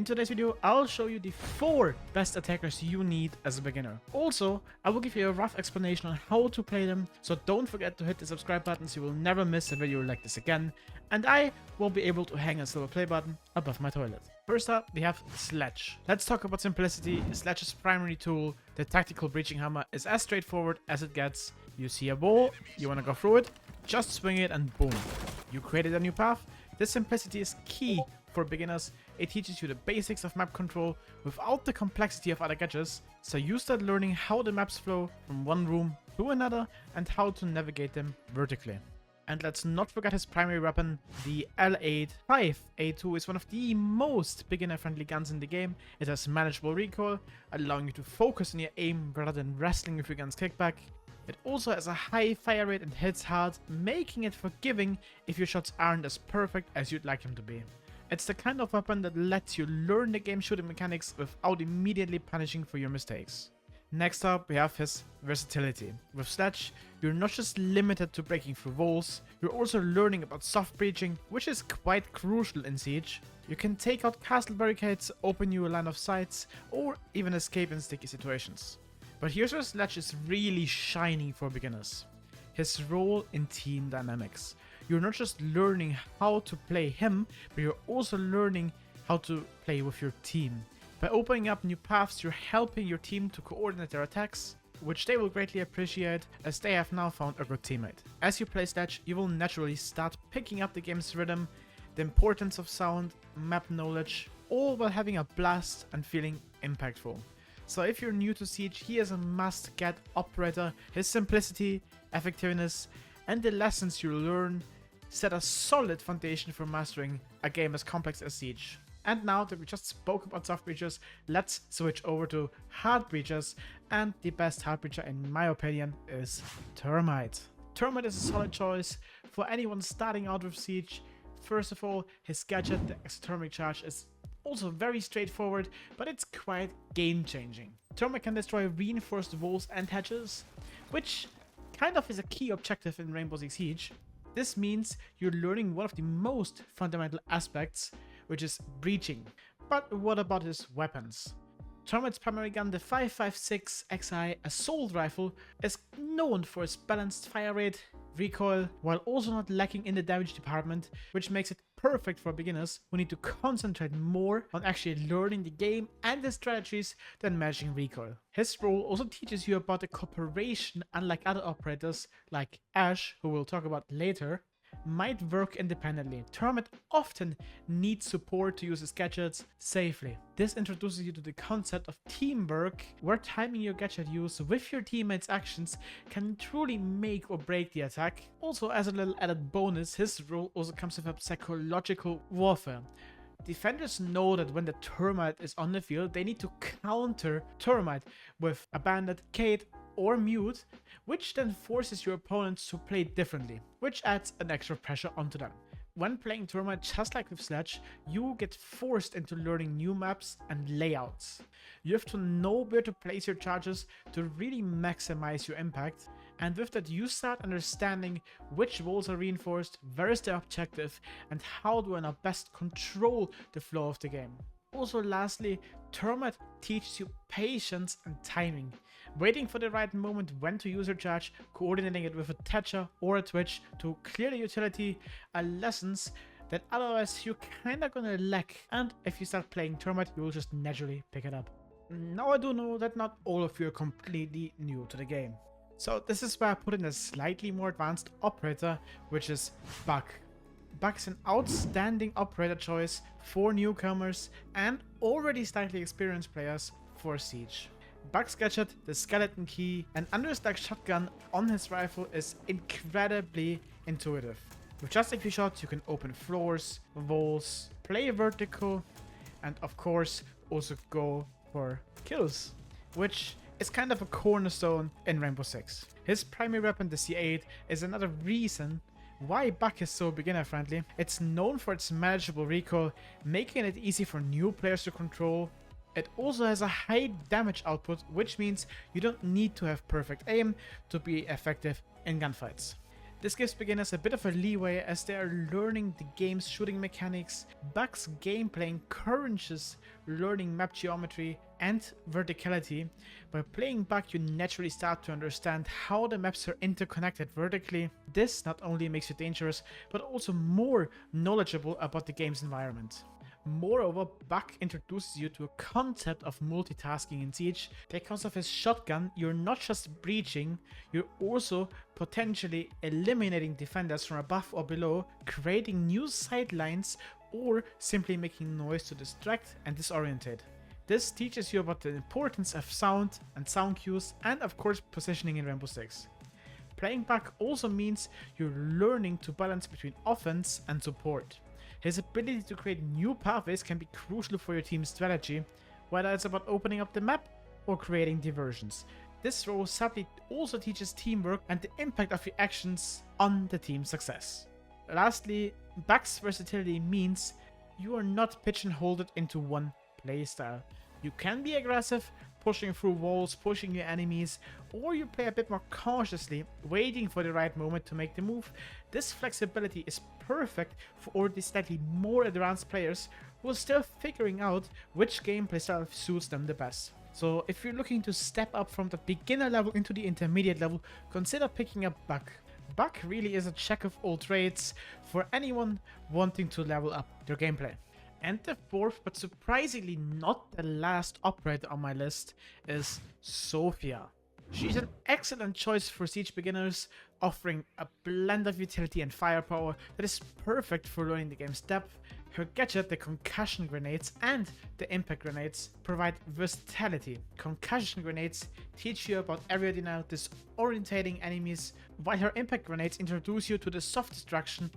In today's video, I'll show you the 4 best attackers you need as a beginner. Also, I will give you a rough explanation on how to play them, so don't forget to hit the subscribe button so you will never miss a video like this again, and I will be able to hang a silver play button above my toilet. First up, we have Sledge. Let's talk about simplicity. Sledge's primary tool, the tactical breaching hammer, is as straightforward as it gets. You see a wall, you want to go through it, just swing it and boom. You created a new path. This simplicity is key for beginners. It teaches you the basics of map control without the complexity of other gadgets, so you start learning how the maps flow from one room to another and how to navigate them vertically. And let's not forget his primary weapon, the L8 5A2 is one of the most beginner-friendly guns in the game. It has manageable recoil, allowing you to focus on your aim rather than wrestling with your gun's kickback. It also has a high fire rate and hits hard, making it forgiving if your shots aren't as perfect as you'd like them to be. It's the kind of weapon that lets you learn the game shooting mechanics without immediately punishing for your mistakes. Next up, we have his versatility. With Sledge, you're not just limited to breaking through walls, you're also learning about soft breaching, which is quite crucial in Siege. You can take out castle barricades, open new line of sights, or even escape in sticky situations. But here's where Sledge is really shining for beginners. His role in team dynamics. You're not just learning how to play him, but you're also learning how to play with your team. By opening up new paths, you're helping your team to coordinate their attacks, which they will greatly appreciate as they have now found a good teammate. As you play Sledge, you will naturally start picking up the game's rhythm, the importance of sound, map knowledge, all while having a blast and feeling impactful. So if you're new to Siege, he is a must-get operator. His simplicity, effectiveness, and the lessons you learn set a solid foundation for mastering a game as complex as Siege. And now that we just spoke about soft breachers, let's switch over to hard breachers, and the best hard breacher in my opinion is Thermite. Thermite is a solid choice for anyone starting out with Siege. First of all, his gadget, the exothermic charge, is also very straightforward, but it's quite game-changing. Thermite can destroy reinforced walls and hedges, which kind of is a key objective in Rainbow Six Siege. This means you're learning one of the most fundamental aspects, which is breaching. But what about his weapons? Thermite's primary gun, the 5.56 XI assault rifle, is known for its balanced fire rate, recoil, while also not lacking in the damage department, which makes it perfect for beginners who need to concentrate more on actually learning the game and the strategies than managing recoil. His role also teaches you about the cooperation, unlike other operators like Ash, who we'll talk about later, might work independently. Thermite often needs support to use his gadgets safely. This introduces you to the concept of teamwork, where timing your gadget use with your teammates' actions can truly make or break the attack. Also, as a little added bonus, his role also comes with a psychological warfare. Defenders know that when the Thermite is on the field, they need to counter Thermite with a bandit, Kate, or mute, which then forces your opponents to play differently, which adds an extra pressure onto them. When playing Thermite, just like with Sledge, you get forced into learning new maps and layouts. You have to know where to place your charges to really maximize your impact, and with that you start understanding which walls are reinforced, where is the objective, and how do I now best control the flow of the game. Also, lastly, Thermite teaches you patience and timing. Waiting for the right moment when to use your charge, coordinating it with a Thatcher or a Twitch to clear the utility are lessons that otherwise you're kinda gonna lack, and if you start playing Thermite, you will just naturally pick it up. Now I do know that not all of you are completely new to the game. So this is where I put in a slightly more advanced operator, which is Buck. Buck is an outstanding operator choice for newcomers and already slightly experienced players for Siege. Buck's gadget, the skeleton key, and understack shotgun on his rifle is incredibly intuitive. With just a few shots you can open floors, walls, play vertical, and of course also go for kills, which is kind of a cornerstone in Rainbow Six. His primary weapon, the C8, is another reason why Buck is so beginner friendly. It's known for its manageable recoil, making it easy for new players to control. It also has a high damage output, which means you don't need to have perfect aim to be effective in gunfights. This gives beginners a bit of a leeway as they are learning the game's shooting mechanics. Buck's gameplay encourages learning map geometry and verticality. By playing Buck, you naturally start to understand how the maps are interconnected vertically. This not only makes you dangerous, but also more knowledgeable about the game's environment. Moreover, Buck introduces you to a concept of multitasking in Siege. Because of his shotgun, you're not just breaching, you're also potentially eliminating defenders from above or below, creating new sidelines, or simply making noise to distract and disorientate. This teaches you about the importance of sound and sound cues, and of course positioning in Rainbow Six. Playing Buck also means you're learning to balance between offense and support. His ability to create new pathways can be crucial for your team's strategy, whether it's about opening up the map or creating diversions. This role sadly also teaches teamwork and the impact of your actions on the team's success. Lastly, Buck's versatility means you are not pigeonholed into one playstyle. You can be aggressive, pushing through walls, pushing your enemies, or you play a bit more cautiously, waiting for the right moment to make the move. This flexibility is perfect for already slightly more advanced players who are still figuring out which gameplay style suits them the best. So if you're looking to step up from the beginner level into the intermediate level, consider picking up Buck. Buck really is a jack of all trades for anyone wanting to level up their gameplay. And the fourth, but surprisingly not the last operator on my list, is Zofia. She's an excellent choice for Siege beginners, offering a blend of utility and firepower that is perfect for learning the game's depth. Her gadget, the concussion grenades and the impact grenades, provide versatility. Concussion grenades teach you about area denial, disorientating enemies, while her impact grenades introduce you to the soft destruction,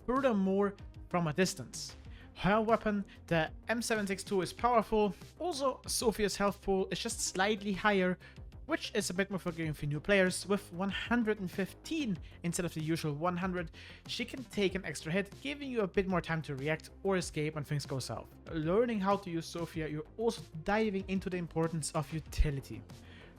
furthermore from a distance. Her weapon, the M762, is powerful. Also, Zofia's health pool is just slightly higher, which is a bit more forgiving for new players. With 115 instead of the usual 100, she can take an extra hit, giving you a bit more time to react or escape when things go south. Learning how to use Zofia, you're also diving into the importance of utility.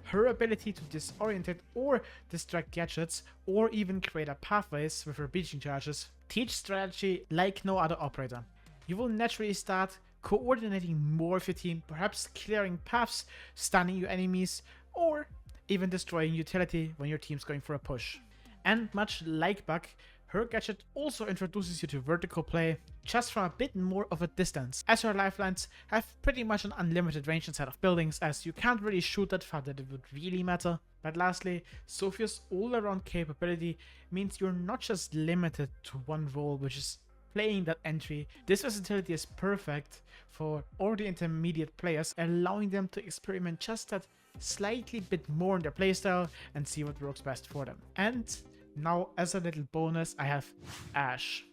Her ability to disorientate or distract gadgets, or even create pathways with her breaching charges, teach strategy like no other operator. You will naturally start coordinating more with your team, perhaps clearing paths, stunning your enemies, or even destroying utility when your team's going for a push. And much like Buck, her gadget also introduces you to vertical play, just from a bit more of a distance, as her lifelines have pretty much an unlimited range inside of buildings, as you can't really shoot that far that it would really matter. But lastly, Zofia's all-around capability means you're not just limited to one role, which is playing that entry. This versatility is perfect for already intermediate players, allowing them to experiment just that slightly bit more in their playstyle and see what works best for them. And now, as a little bonus, I have Ashe.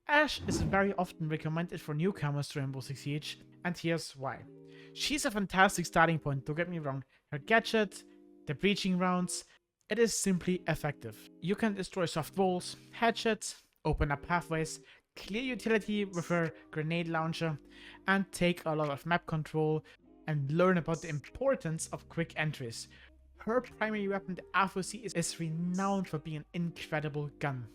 Ashe is very often recommended for newcomers to Rainbow Six Siege, and here's why. She's a fantastic starting point, don't get me wrong. Her gadget, the breaching rounds, it is simply effective. You can destroy soft walls, headshots, open up pathways, clear utility with her grenade launcher, and take a lot of map control and learn about the importance of quick entries. Her primary weapon, the AFOC, is renowned for being an incredible gun.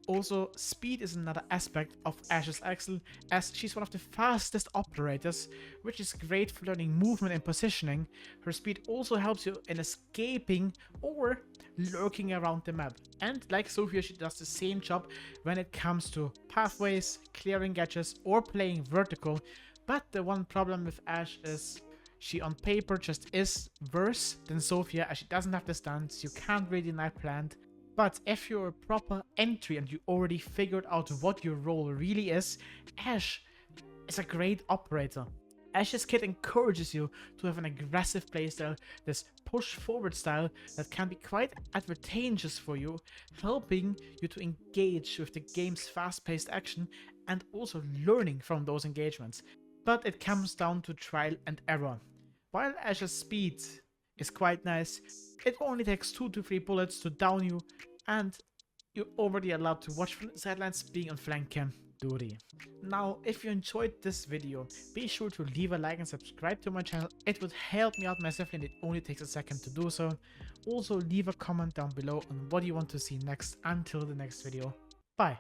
Also, speed is another aspect of Ashe's excel, as she's one of the fastest operators, which is great for learning movement and positioning. Her speed also helps you in escaping or lurking around the map. And like Zofia, she does the same job when it comes to pathways, clearing gadgets, or playing vertical. But the one problem with Ashe is she on paper just is worse than Zofia, as she doesn't have the stunts, you can't really deny plant. But if you're a proper entry and you already figured out what your role really is, Ashe is a great operator. Ashe's kit encourages you to have an aggressive playstyle, this push forward style that can be quite advantageous for you, helping you to engage with the game's fast-paced action and also learning from those engagements. But it comes down to trial and error. While Ashe's speed is quite nice, it only takes 2 to 3 bullets to down you, and you're already allowed to watch from the sidelines being on flank cam. duty. Now, if you enjoyed this video, be sure to leave a like and subscribe to my channel. It would help me out massively and it only takes a second to do so. Also, leave a comment down below on what you want to see next. Until the next video,